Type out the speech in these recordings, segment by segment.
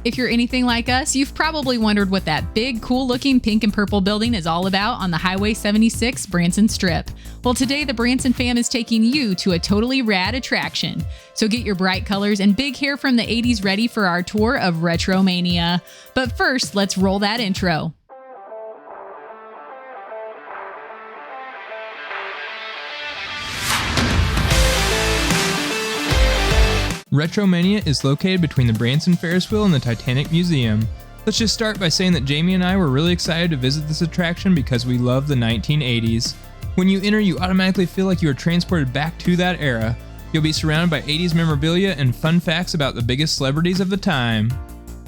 If you're anything like us, you've probably wondered what that big, cool-looking pink and purple building is all about on the Highway 76 Branson Strip. Well, today the Branson Fam is taking you to a totally rad attraction. So get your bright colors and big hair from the 80s ready for our tour of Retromania. But first, let's roll that intro. Retromania is located between the Branson Ferris Wheel and the Titanic Museum. Let's just start by saying that Jamie and I were really excited to visit this attraction because we love the 1980s. When you enter, you automatically feel like you are transported back to that era. You'll be surrounded by 80s memorabilia and fun facts about the biggest celebrities of the time.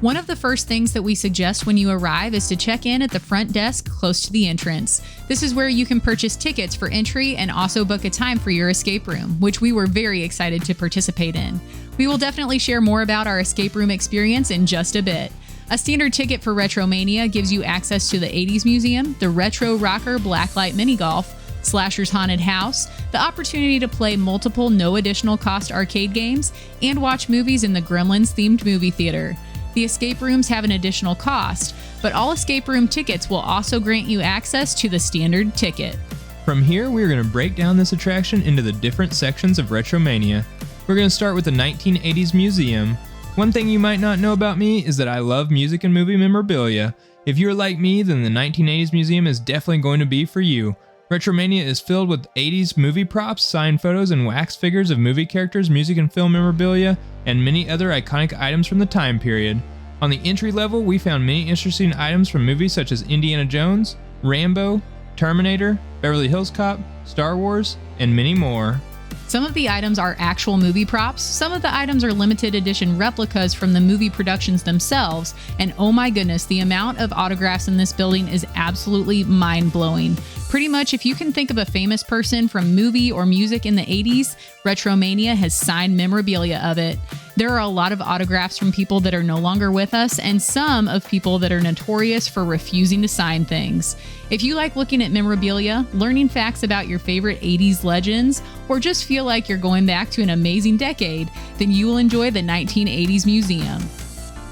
One of the first things that we suggest when you arrive is to check in at the front desk close to the entrance. This is where you can purchase tickets for entry and also book a time for your escape room, which we were very excited to participate in. We will definitely share more about our escape room experience in just a bit. A standard ticket for Retromania gives you access to the 80s Museum, the Retro Rocker Blacklight Mini Golf, Slasher's Haunted House, the opportunity to play multiple no additional cost arcade games, and watch movies in the Gremlins-themed movie theater. The escape rooms have an additional cost, but all escape room tickets will also grant you access to the standard ticket. From here, we are going to break down this attraction into the different sections of Retromania. We're going to start with the 1980s Museum. One thing you might not know about me is that I love music and movie memorabilia. If you're like me, then the 1980s Museum is definitely going to be for you. Retromania is filled with 80s movie props, signed photos, and wax figures of movie characters, music and film memorabilia, and many other iconic items from the time period. On the entry level, we found many interesting items from movies such as Indiana Jones, Rambo, Terminator, Beverly Hills Cop, Star Wars, and many more. Some of the items are actual movie props, some of the items are limited edition replicas from the movie productions themselves, and oh my goodness, the amount of autographs in this building is absolutely mind-blowing. Pretty much if you can think of a famous person from movie or music in the 80s, Retromania has signed memorabilia of it. There are a lot of autographs from people that are no longer with us, and some of people that are notorious for refusing to sign things. If you like looking at memorabilia, learning facts about your favorite 80s legends, or just feel like you're going back to an amazing decade, then you will enjoy the 1980s Museum.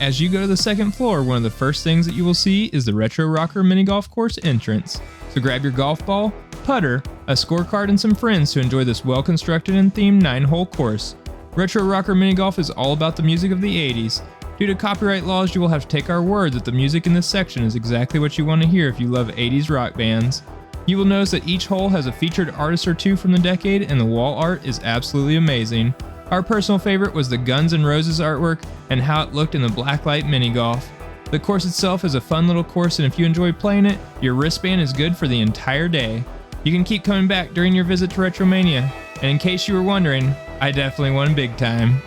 As you go to the second floor, one of the first things that you will see is the Retro Rocker Mini Golf Course entrance. So grab your golf ball, putter, a scorecard, and some friends to enjoy this well-constructed and themed 9-hole course. Retro Rocker Mini Golf is all about the music of the 80s. Due to copyright laws, you will have to take our word that the music in this section is exactly what you want to hear if you love 80s rock bands. You will notice that each hole has a featured artist or two from the decade, and the wall art is absolutely amazing. Our personal favorite was the Guns N' Roses artwork and how it looked in the blacklight mini golf. The course itself is a fun little course, and if you enjoy playing it, your wristband is good for the entire day. You can keep coming back during your visit to Retromania. And in case you were wondering, I definitely won big time.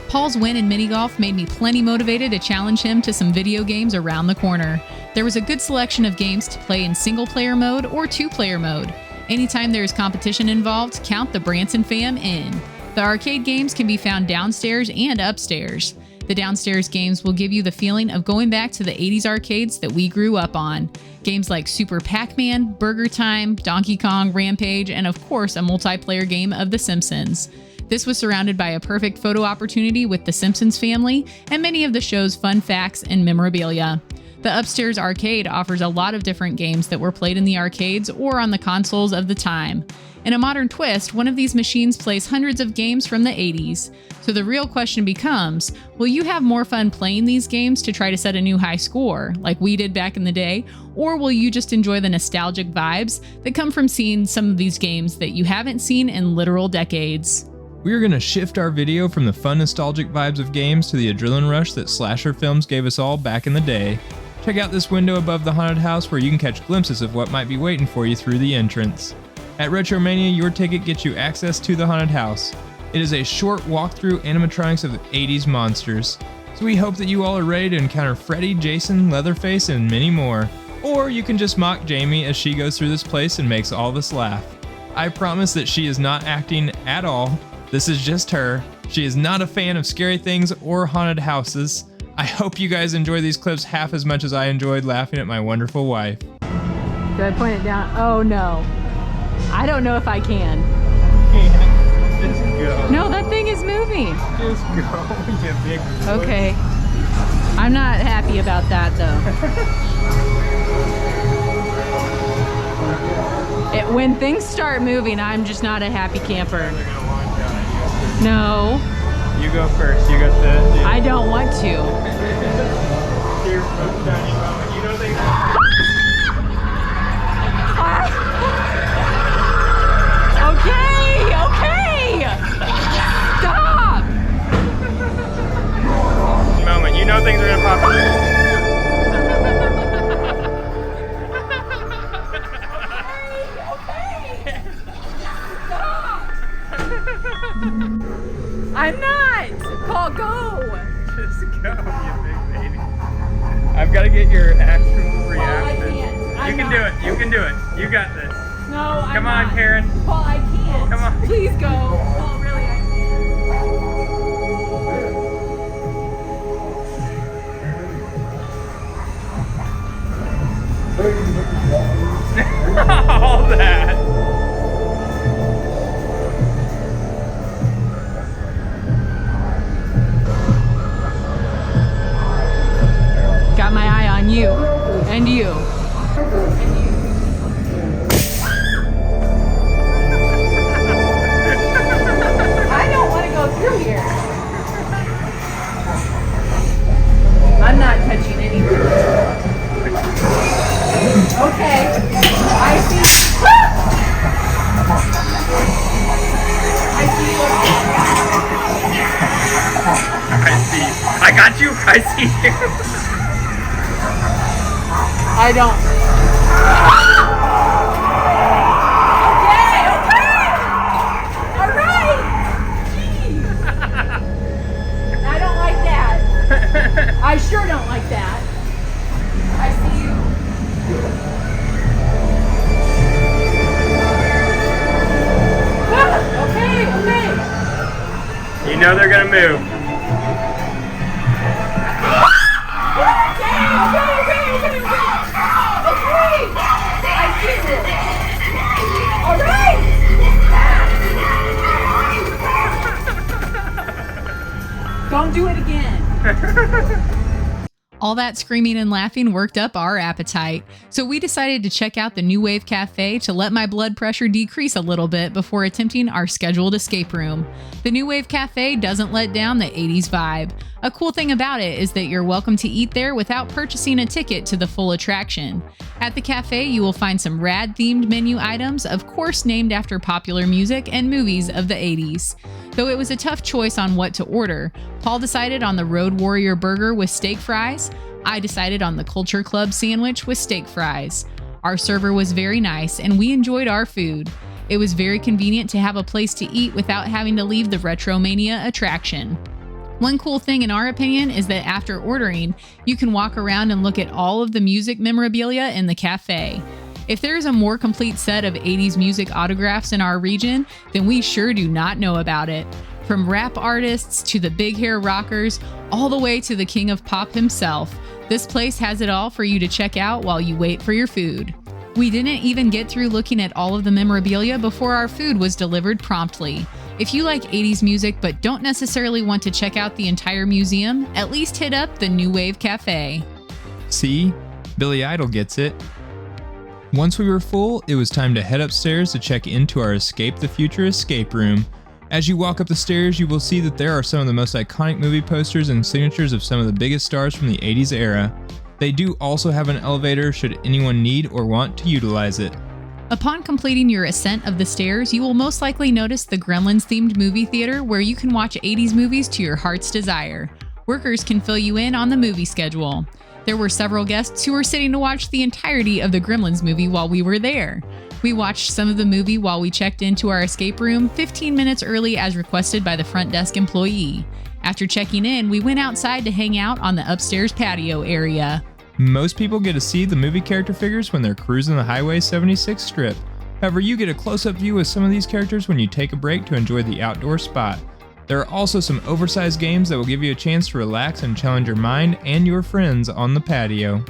Paul's win in mini golf made me plenty motivated to challenge him to some video games around the corner. There was a good selection of games to play in single-player mode or two-player mode. Anytime there is competition involved, count the Branson Fam in. The arcade games can be found downstairs and upstairs. The downstairs games will give you the feeling of going back to the 80s arcades that we grew up on. Games like Super Pac-Man, Burger Time, Donkey Kong, Rampage, and of course a multiplayer game of The Simpsons. This was surrounded by a perfect photo opportunity with the Simpsons family and many of the show's fun facts and memorabilia. The upstairs arcade offers a lot of different games that were played in the arcades or on the consoles of the time. In a modern twist, one of these machines plays hundreds of games from the 80s. So the real question becomes, will you have more fun playing these games to try to set a new high score, like we did back in the day, or will you just enjoy the nostalgic vibes that come from seeing some of these games that you haven't seen in literal decades? We are going to shift our video from the fun nostalgic vibes of games to the adrenaline rush that slasher films gave us all back in the day. Check out this window above the haunted house where you can catch glimpses of what might be waiting for you through the entrance. At Retromania, your ticket gets you access to the haunted house. It is a short walkthrough animatronics of the 80s monsters. So we hope that you all are ready to encounter Freddy, Jason, Leatherface, and many more. Or you can just mock Jamie as she goes through this place and makes all of us laugh. I promise that she is not acting at all. This is just her. She is not a fan of scary things or haunted houses. I hope you guys enjoy these clips half as much as I enjoyed laughing at my wonderful wife. Do I point it down? Oh no. I don't know if I can. Just go. No, that thing is moving. Just go, you big boy. Okay. I'm not happy about that though. When things start moving, I'm just not a happy camper. No. You go first. You got the. I don't want to. Your most shining moment. You know they. Okay. Stop. Moment. You know things are gonna pop up. I'm not! Paul, go! Just go, you big baby. I've got to get your actual reaction. Paul, I can't. You can do it. You can do it. You got this. No, I'm Come on, not. Karen. Paul, I can't. Come on. Please go. Paul, really, I can't. All that. got my eye on you. And you. I don't want to go through here. I'm not touching anything. Okay. I see. I got you. I see you. I don't. Okay. All right. Jeez. I don't like that. I sure don't like that. I see you. Okay. You know they're gonna move. Don't do it again. All that screaming and laughing worked up our appetite, so we decided to check out the New Wave Cafe to let my blood pressure decrease a little bit before attempting our scheduled escape room. The New Wave Cafe doesn't let down the 80s vibe. A cool thing about it is that you're welcome to eat there without purchasing a ticket to the full attraction. At the cafe, you will find some rad-themed menu items, of course named after popular music and movies of the 80s. Though it was a tough choice on what to order, Paul decided on the Road Warrior burger with steak fries. I decided on the Culture Club sandwich with steak fries. Our server was very nice and we enjoyed our food. It was very convenient to have a place to eat without having to leave the Retromania attraction. One cool thing in our opinion is that after ordering, you can walk around and look at all of the music memorabilia in the cafe. If there is a more complete set of 80s music autographs in our region, then we sure do not know about it. From rap artists to the big hair rockers, all the way to the king of pop himself, this place has it all for you to check out while you wait for your food. We didn't even get through looking at all of the memorabilia before our food was delivered promptly. If you like 80s music but don't necessarily want to check out the entire museum, at least hit up the New Wave Cafe. See? Billy Idol gets it. Once we were full, it was time to head upstairs to check into our Escape the Future escape room. As you walk up the stairs, you will see that there are some of the most iconic movie posters and signatures of some of the biggest stars from the 80s era. They do also have an elevator should anyone need or want to utilize it. Upon completing your ascent of the stairs, you will most likely notice the Gremlins-themed movie theater where you can watch 80s movies to your heart's desire. Workers can fill you in on the movie schedule. There were several guests who were sitting to watch the entirety of the Gremlins movie while we were there. We watched some of the movie while we checked into our escape room 15 minutes early as requested by the front desk employee. After checking in, we went outside to hang out on the upstairs patio area. Most people get to see the movie character figures when they're cruising the Highway 76 strip. However, you get a close-up view of some of these characters when you take a break to enjoy the outdoor spot. There are also some oversized games that will give you a chance to relax and challenge your mind and your friends on the patio.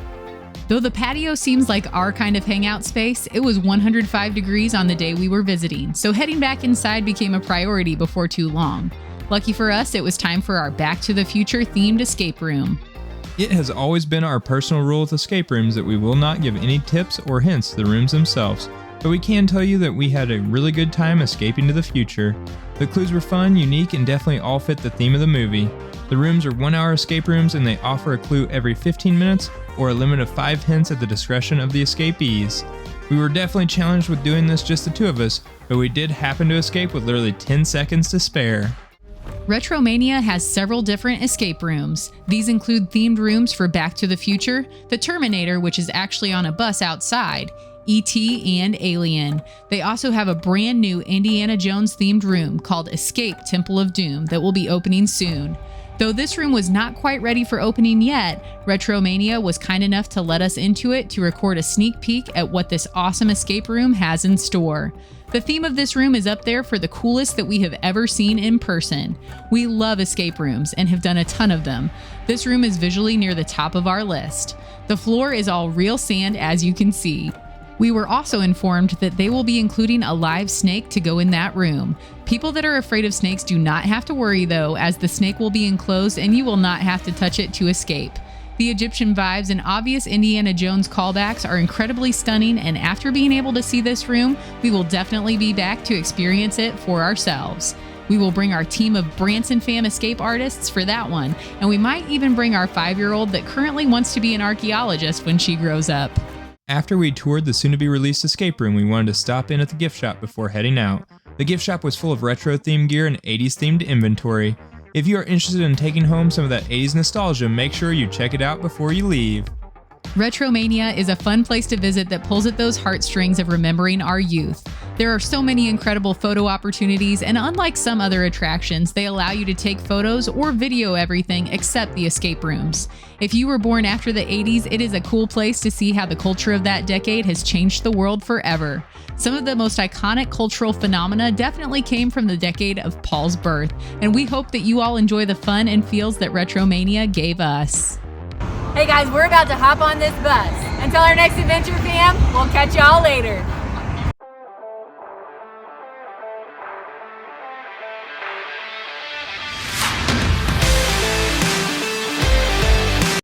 Though the patio seems like our kind of hangout space, it was 105 degrees on the day we were visiting, so heading back inside became a priority before too long. Lucky for us, it was time for our Back to the Future themed escape room. It has always been our personal rule with escape rooms that we will not give any tips or hints to the rooms themselves, but we can tell you that we had a really good time escaping to the future. The clues were fun, unique, and definitely all fit the theme of the movie. The rooms are 1-hour escape rooms and they offer a clue every 15 minutes or a limit of 5 hints at the discretion of the escapees. We were definitely challenged with doing this just the two of us, but we did happen to escape with literally 10 seconds to spare. Retromania has several different escape rooms. These include themed rooms for Back to the Future, the Terminator, which is actually on a bus outside, E.T., and Alien. They also have a brand new Indiana Jones themed room called Escape Temple of Doom that will be opening soon. Though this room was not quite ready for opening yet, Retromania was kind enough to let us into it to record a sneak peek at what this awesome escape room has in store. The theme of this room is up there for the coolest that we have ever seen in person. We love escape rooms and have done a ton of them. This room is visually near the top of our list. The floor is all real sand, as you can see. We were also informed that they will be including a live snake to go in that room. People that are afraid of snakes do not have to worry though, as the snake will be enclosed and you will not have to touch it to escape. The Egyptian vibes and obvious Indiana Jones callbacks are incredibly stunning, and after being able to see this room, we will definitely be back to experience it for ourselves. We will bring our team of Branson Fam escape artists for that one, and we might even bring our 5-year-old that currently wants to be an archaeologist when she grows up. After we toured the soon-to-be-released escape room, we wanted to stop in at the gift shop before heading out. The gift shop was full of retro-themed gear and 80s-themed inventory. If you are interested in taking home some of that 80s nostalgia, make sure you check it out before you leave. Retromania is a fun place to visit that pulls at those heartstrings of remembering our youth. There are so many incredible photo opportunities, and unlike some other attractions, they allow you to take photos or video everything except the escape rooms. If you were born after the 80s, it is a cool place to see how the culture of that decade has changed the world forever. Some of the most iconic cultural phenomena definitely came from the decade of Paul's birth, and we hope that you all enjoy the fun and feels that Retromania gave us. Hey guys, we're about to hop on this bus. Until our next adventure, fam, we'll catch y'all later.